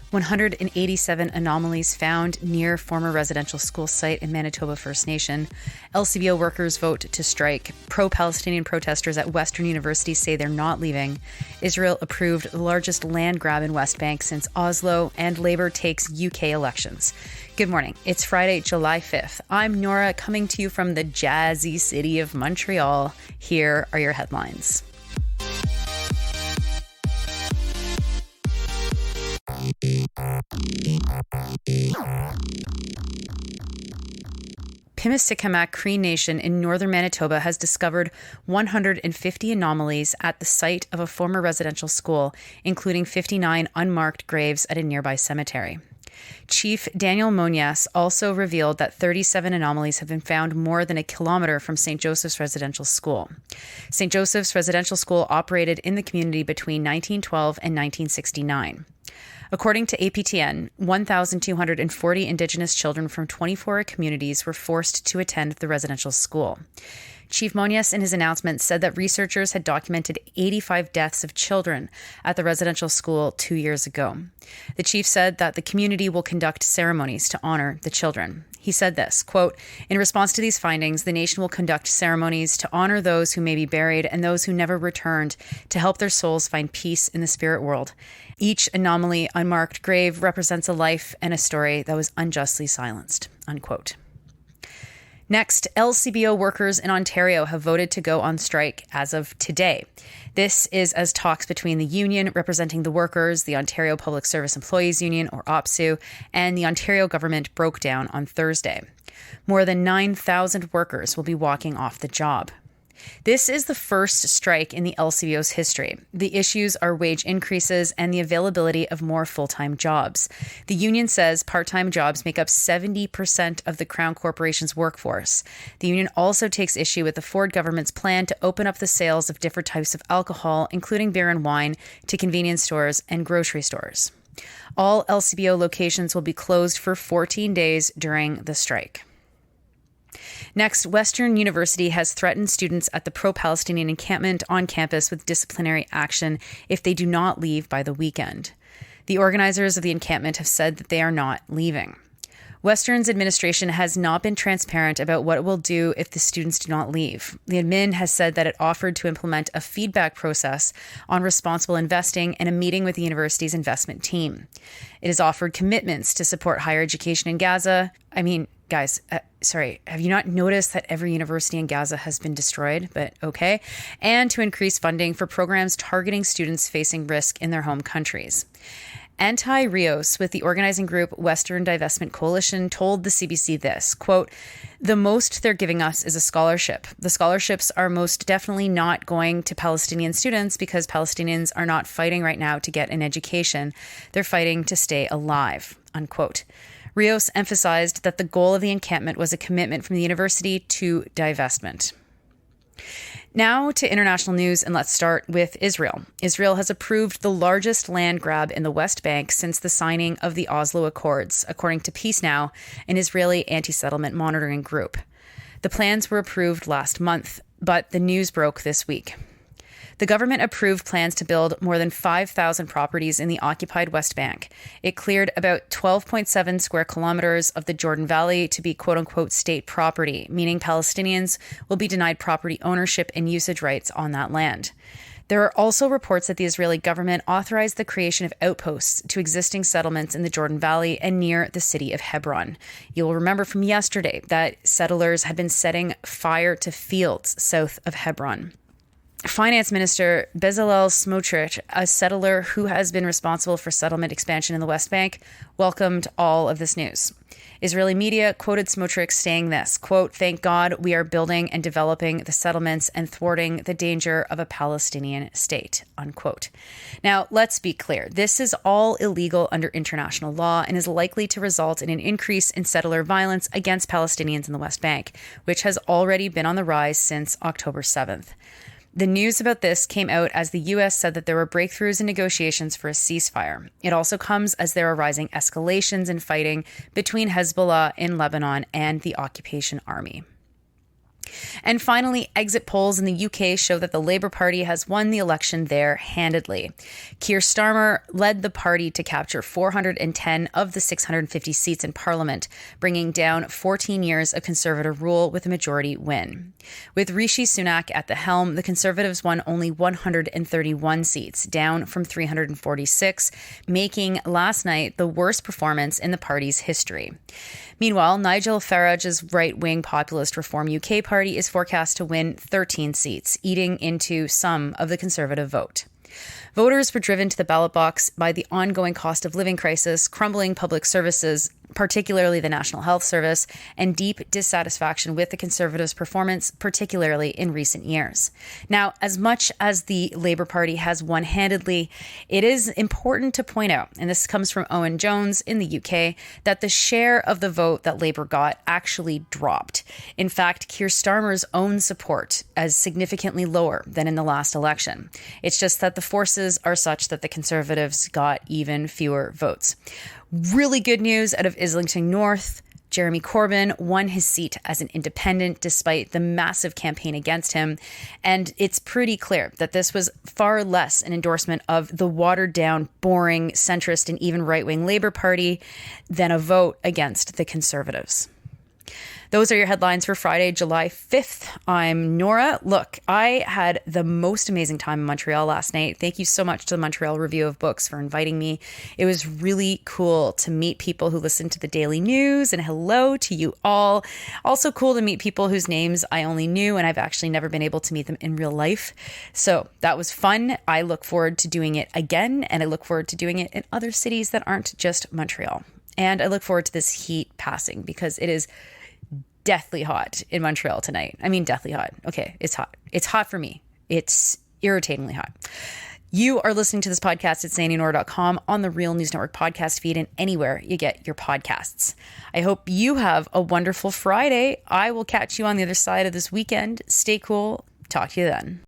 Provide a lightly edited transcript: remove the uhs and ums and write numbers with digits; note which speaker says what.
Speaker 1: "187 anomalies found near former residential school site in Manitoba First Nation. LCBO workers vote to strike. Pro-Palestinian protesters at Western University say they're not leaving. Israel approved the largest land grab in West Bank since Oslo, and Labour takes UK elections." Good morning. It's Friday, July 5th. I'm Nora, coming to you from the jazzy city of Montreal. Here are your headlines. Pimicikamak Cree Nation in northern Manitoba has discovered 150 anomalies at the site of a former residential school, including 59 unmarked graves at a nearby cemetery. Chief Daniel Monias also revealed that 37 anomalies have been found more than a kilometre from St. Joseph's Residential School. St. Joseph's Residential School operated in the community between 1912 and 1969. According to APTN, 1,240 Indigenous children from 24 communities were forced to attend the residential school. Chief Monias, in his announcement, said that researchers had documented 85 deaths of children at the residential school 2 years ago. The chief said that the community will conduct ceremonies to honor the children. He said this, quote, "In response to these findings, the nation will conduct ceremonies to honor those who may be buried and those who never returned to help their souls find peace in the spirit world. Each anomaly unmarked grave represents a life and a story that was unjustly silenced," unquote. Next, LCBO workers in Ontario have voted to go on strike as of today. This is as talks between the union representing the workers, the Ontario Public Service Employees Union, or OPSEU, and the Ontario government broke down on Thursday. More than 9,000 workers will be walking off the job. This is the first strike in the LCBO's history. The issues are wage increases and the availability of more full-time jobs. The union says part-time jobs make up 70% of the Crown Corporation's workforce. The union also takes issue with the Ford government's plan to open up the sales of different types of alcohol, including beer and wine, to convenience stores and grocery stores. All LCBO locations will be closed for 14 days during the strike. Next, Western University has threatened students at the pro-Palestinian encampment on campus with disciplinary action if they do not leave by the weekend. The organizers of the encampment have said that they are not leaving. Western's administration has not been transparent about what it will do if the students do not leave. The admin has said that it offered to implement a feedback process on responsible investing and a meeting with the university's investment team. It has offered commitments to support higher education in Gaza. Guys, have you not noticed that every university in Gaza has been destroyed? But okay. And to increase funding for programs targeting students facing risk in their home countries. Anti-Rios with the organizing group Western Divestment Coalition told the CBC this, quote, "The most they're giving us is a scholarship. The scholarships are most definitely not going to Palestinian students because Palestinians are not fighting right now to get an education. They're fighting to stay alive," unquote. Rios emphasized that the goal of the encampment was a commitment from the university to divestment. Now to international news, and let's start with Israel. Israel has approved the largest land grab in the West Bank since the signing of the Oslo Accords, according to Peace Now, an Israeli anti-settlement monitoring group. The plans were approved last month, but the news broke this week. The government approved plans to build more than 5,000 properties in the occupied West Bank. It cleared about 12.7 square kilometers of the Jordan Valley to be quote-unquote state property, meaning Palestinians will be denied property ownership and usage rights on that land. There are also reports that the Israeli government authorized the creation of outposts to existing settlements in the Jordan Valley and near the city of Hebron. You'll remember from yesterday that settlers had been setting fire to fields south of Hebron. Finance Minister Bezalel Smotrich, a settler who has been responsible for settlement expansion in the West Bank, welcomed all of this news. Israeli media quoted Smotrich saying this, quote, "Thank God we are building and developing the settlements and thwarting the danger of a Palestinian state," unquote. Now, let's be clear. This is all illegal under international law and is likely to result in an increase in settler violence against Palestinians in the West Bank, which has already been on the rise since October 7th. The news about this came out as the U.S. said that there were breakthroughs in negotiations for a ceasefire. It also comes as there are rising escalations in fighting between Hezbollah in Lebanon and the occupation army. And finally, exit polls in the UK show that the Labour Party has won the election there handedly. Keir Starmer led the party to capture 410 of the 650 seats in Parliament, bringing down 14 years of Conservative rule with a majority win. With Rishi Sunak at the helm, the Conservatives won only 131 seats, down from 346, making last night the worst performance in the party's history. Meanwhile, Nigel Farage's right-wing populist Reform UK party is forecast to win 13 seats, eating into some of the Conservative vote. Voters were driven to the ballot box by the ongoing cost of living crisis, crumbling public services, particularly the National Health Service, and deep dissatisfaction with the Conservatives' performance, particularly in recent years. Now, as much as the Labour Party has won handedly, it is important to point out, and this comes from Owen Jones in the UK, that the share of the vote that Labour got actually dropped. In fact, Keir Starmer's own support is significantly lower than in the last election. It's just that the forces are such that the Conservatives got even fewer votes. Really good news out of Islington North. Jeremy Corban won his seat as an independent despite the massive campaign against him. And it's pretty clear that this was far less an endorsement of the watered down, boring, centrist and even right-wing Labour Party than a vote against the Conservatives. Those are your headlines for Friday, July 5th. I'm Nora. Look, I had the most amazing time in Montreal last night. Thank you so much to the Montreal Review of Books for inviting me. It was really cool to meet people who listen to the daily news, and hello to you all. Also cool to meet people whose names I only knew, and I've actually never been able to meet them in real life. So that was fun. I look forward to doing it again, and I look forward to doing it in other cities that aren't just Montreal. And I look forward to this heat passing because it is deathly hot in Montreal tonight. I mean, deathly hot. Okay, it's hot. It's hot for me. It's irritatingly hot. You are listening to this podcast at sandynora.com, on the Real News Network podcast feed, and anywhere you get your podcasts. I hope you have a wonderful Friday. I will catch you on the other side of this weekend. Stay cool. Talk to you then.